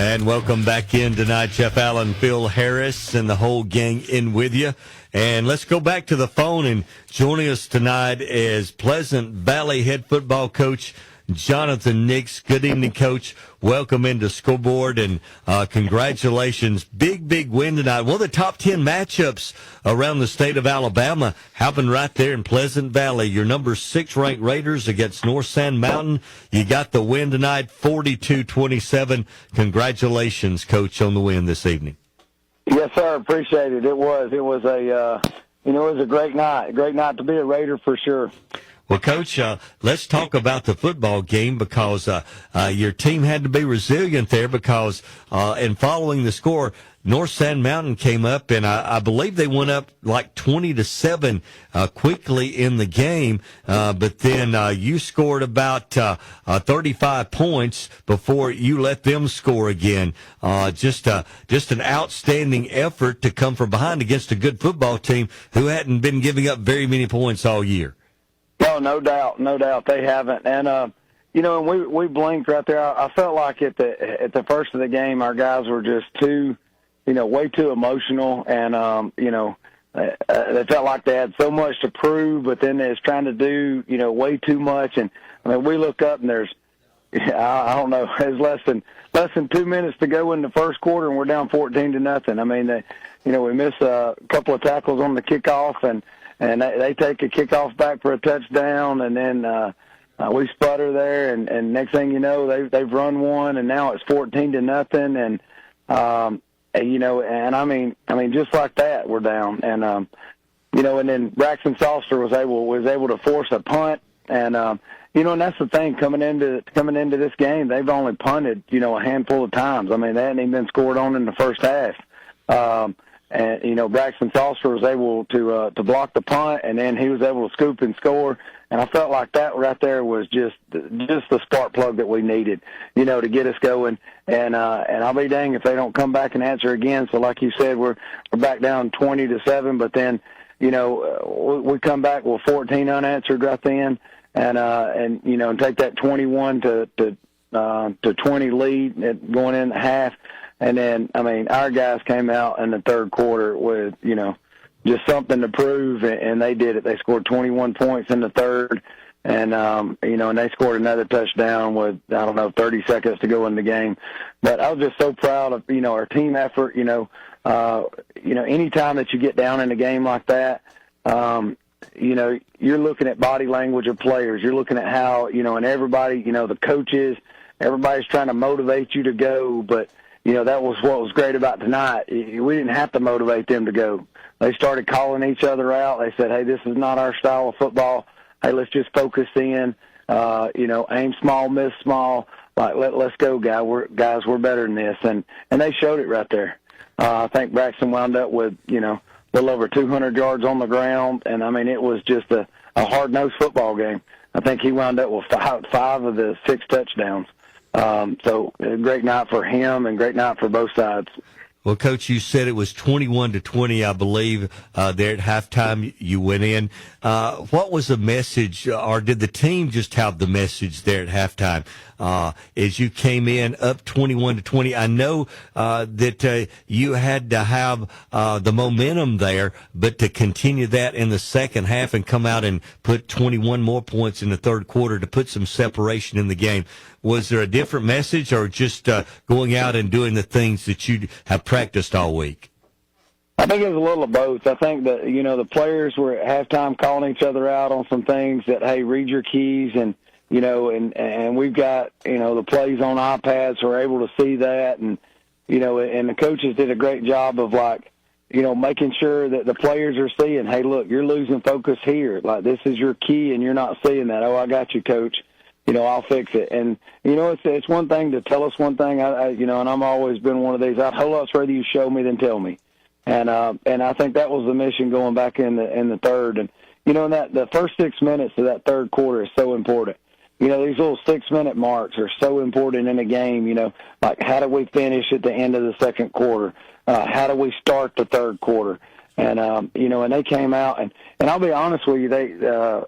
And welcome back in tonight, Jeff Allen, Phil Harris, and the whole gang in with you. And let's go back to the phone, and joining us tonight is Pleasant Valley head football coach Jonathan Nix. Good evening, Coach. Welcome into Scoreboard, and congratulations. Big win tonight. One of the top 10 matchups around the state of Alabama happened right there in Pleasant Valley. Your number 6 ranked Raiders against North Sand Mountain. You got the win tonight, 42-27. Congratulations, Coach, on the win this evening. Yes, sir. Appreciate it. It was a great night. Great night to be a Raider for sure. Well, Coach, let's talk about the football game, because your team had to be resilient there, because in following the score, North Sand Mountain came up, and I believe they went up like 20-7 quickly in the game. But then you scored about 35 points before you let them score again. Just an outstanding effort to come from behind against a good football team who hadn't been giving up very many points all year. No doubt they haven't. And and we blinked right there. I felt like at the first of the game, our guys were just too, way too emotional, and they felt like they had so much to prove, but then they was trying to do, way too much. And I mean, we look up and there's, I don't know, there's less than 2 minutes to go in the first quarter, and we're down 14-0. I mean, we miss a couple of tackles on the kickoff, and they take a kickoff back for a touchdown, and then we sputter there, and next thing you know, they've run one, and now it's 14-0, and and I mean, just like that, we're down, and and then Braxton Salster was able to force a punt, and and that's the thing coming into this game, they've only punted a handful of times. I mean, they hadn't even been scored on in the first half. And, Braxton Salster was able to block the punt, and then he was able to scoop and score. And I felt like that right there was just the spark plug that we needed, to get us going. And I'll be dang if they don't come back and answer again. So like you said, we're back down 20-7, but then, we come back with 14 unanswered right then, and take that 21 to 20 lead going in the half. And then, I mean, our guys came out in the third quarter with, just something to prove, and they did it. They scored 21 points in the third, and, and they scored another touchdown with, 30 seconds to go in the game. But I was just so proud of, our team effort, any time that you get down in a game like that, you're looking at body language of players. You're looking at how, and everybody, the coaches, everybody's trying to motivate you to go, but, that was what was great about tonight. We didn't have to motivate them to go. They started calling each other out. They said, hey, this is not our style of football. Hey, let's just focus in, aim small, miss small. Like, let's go, guys. We're better than this. And they showed it right there. I think Braxton wound up with, a little over 200 yards on the ground. And, I mean, it was just a hard-nosed football game. I think he wound up with five of the 6 touchdowns. So a great night for him and great night for both sides. Well, Coach, you said it was 21-20, I believe, there at halftime you went in. What was the message, or did the team just have the message there at halftime as you came in up 21-20? I know that you had to have the momentum there, but to continue that in the second half and come out and put 21 more points in the third quarter to put some separation in the game. Was there a different message, or just going out and doing the things that you have practiced all week? I think it was a little of both. I think that, the players were at halftime calling each other out on some things that, hey, read your keys, and, and we've got, the plays on iPads, so we're able to see that. And, and the coaches did a great job of, making sure that the players are seeing, hey, look, you're losing focus here. Like, this is your key, and you're not seeing that. Oh, I got you, Coach. I'll fix it. And, it's one thing to tell us one thing, and I've always been one of these, I'd whole lot's rather you show me than tell me. And I think that was the mission going back in the third. And, that the first 6 minutes of that third quarter is so important. These little 6-minute marks are so important in a game, like how do we finish at the end of the second quarter? How do we start the third quarter? And, and they came out, and I'll be honest with you,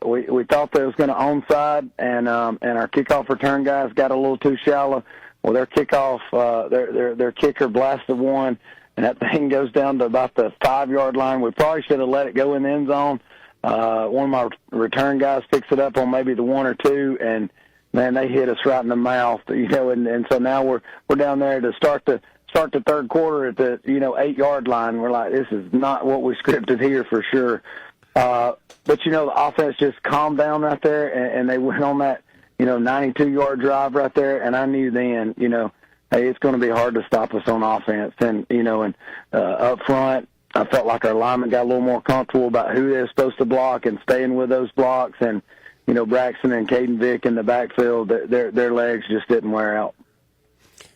we thought they was going to onside, and our kickoff return guys got a little too shallow. Well, their kickoff, their kicker blasted one, and that thing goes down to about the 5-yard line. We probably should have let it go in the end zone. One of my return guys picks it up on maybe the 1 or 2, and man, they hit us right in the mouth, and so now we're down there to start the third quarter at the 8-yard line. We're like, this is not what we scripted here for sure. But the offense just calmed down right there, and they went on that 92-yard drive right there, and I knew then, hey, it's going to be hard to stop us on offense. And up front, I felt like our linemen got a little more comfortable about who they're supposed to block and staying with those blocks. And Braxton and Caden Vick in the backfield, their legs just didn't wear out.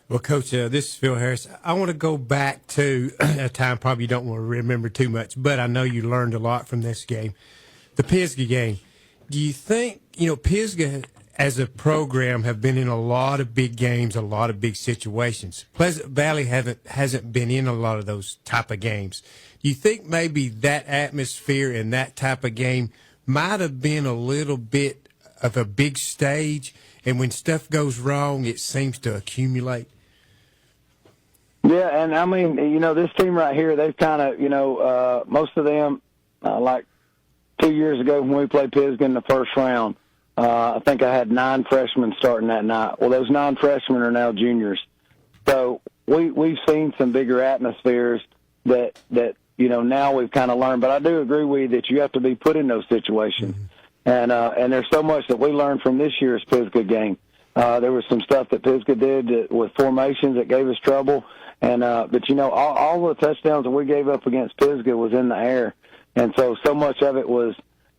Well, Coach, this is Phil Harris. I want to go back to a time probably you don't want to remember too much, but I know you learned a lot from this game, the Pisgah game. Do you think, Pisgah as a program have been in a lot of big games, a lot of big situations? Pleasant Valley hasn't been in a lot of those type of games. Do you think maybe that atmosphere and that type of game might have been a little bit of a big stage, and when stuff goes wrong, it seems to accumulate? Yeah, and I mean, this team right here, they've kind of, most of them, like 2 years ago when we played Pisgah in the first round, I think I had 9 freshmen starting that night. Well, those 9 freshmen are now juniors. So we've seen some bigger atmospheres that now we've kind of learned. But I do agree with you that you have to be put in those situations. Mm-hmm. And there's so much that we learned from this year's Pisgah game. There was some stuff that Pisgah did with formations that gave us trouble. And but all the touchdowns that we gave up against Pisgah was in the air. And so much of it was,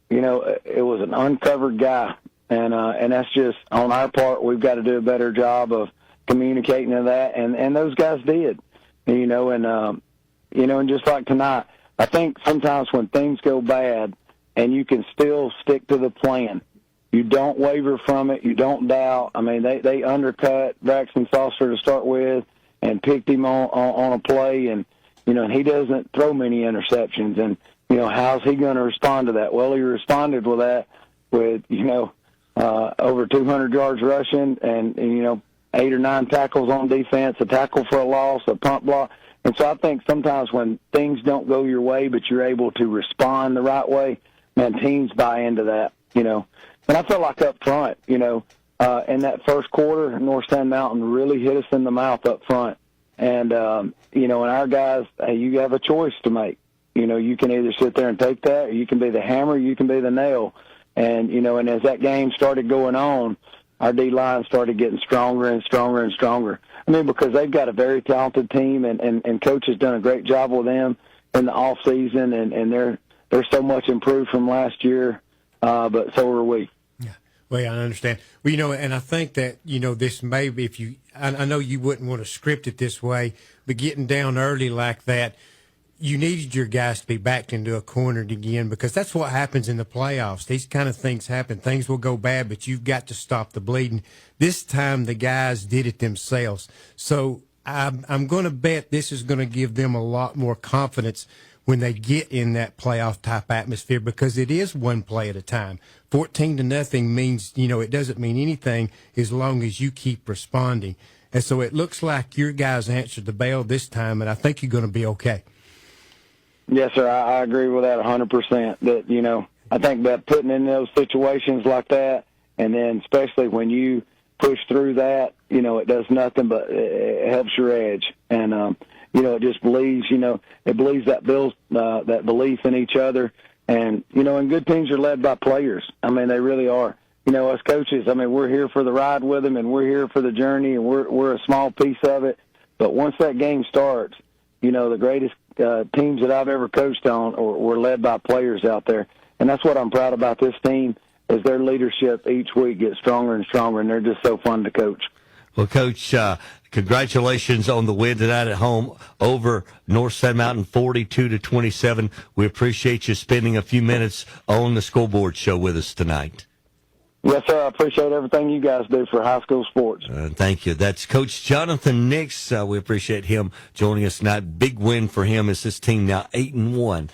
it was an uncovered guy. And that's just on our part. We've got to do a better job of communicating to that. And those guys did, and just like tonight, I think sometimes when things go bad and you can still stick to the plan, you don't waver from it, you don't doubt. I mean, they undercut Braxton Foster to start with and picked him on a play, and and he doesn't throw many interceptions. And how's he going to respond to that? Well, he responded with that, with over 200 yards rushing, and 8 or 9 tackles on defense, a tackle for a loss, a punt block. And so I think sometimes when things don't go your way, but you're able to respond the right way, man, teams buy into that. And I felt like up front, in that first quarter, North Sand Mountain really hit us in the mouth up front. And, and our guys, hey, you have a choice to make. You can either sit there and take that, or you can be the hammer, you can be the nail. And, and as that game started going on, our D-line started getting stronger and stronger and stronger. I mean, because they've got a very talented team, and Coach has done a great job with them in the off season, and they're so much improved from last year, but so are we. Well, I understand. Well, and I think that, this may be, I know you wouldn't want to script it this way, but getting down early like that, you needed your guys to be backed into a corner again, because that's what happens in the playoffs. These kind of things happen. Things will go bad, but you've got to stop the bleeding. This time the guys did it themselves. So I'm going to bet this is going to give them a lot more confidence when they get in that playoff type atmosphere, because it is one play at a time. 14-0 means, it doesn't mean anything as long as you keep responding. And so it looks like your guys answered the bell this time, and I think you're going to be okay. Yes, sir. I agree with that 100%. That, I think that putting in those situations like that, and then especially when you push through that, it does nothing but it helps your edge. And, it just believes, it believes that belief in each other. And, and good teams are led by players. I mean, they really are. Us coaches, I mean, we're here for the ride with them, and we're here for the journey, and we're a small piece of it. But once that game starts, the greatest teams that I've ever coached on were led by players out there. And that's what I'm proud about this team, is their leadership each week gets stronger and stronger, and they're just so fun to coach. Well, Coach, congratulations on the win tonight at home over North Sand Mountain, 42-27. We appreciate you spending a few minutes on the Scoreboard Show with us tonight. Yes, sir. I appreciate everything you guys do for high school sports. Thank you. That's Coach Jonathan Nix. We appreciate him joining us tonight. Big win for him as his team now 8-1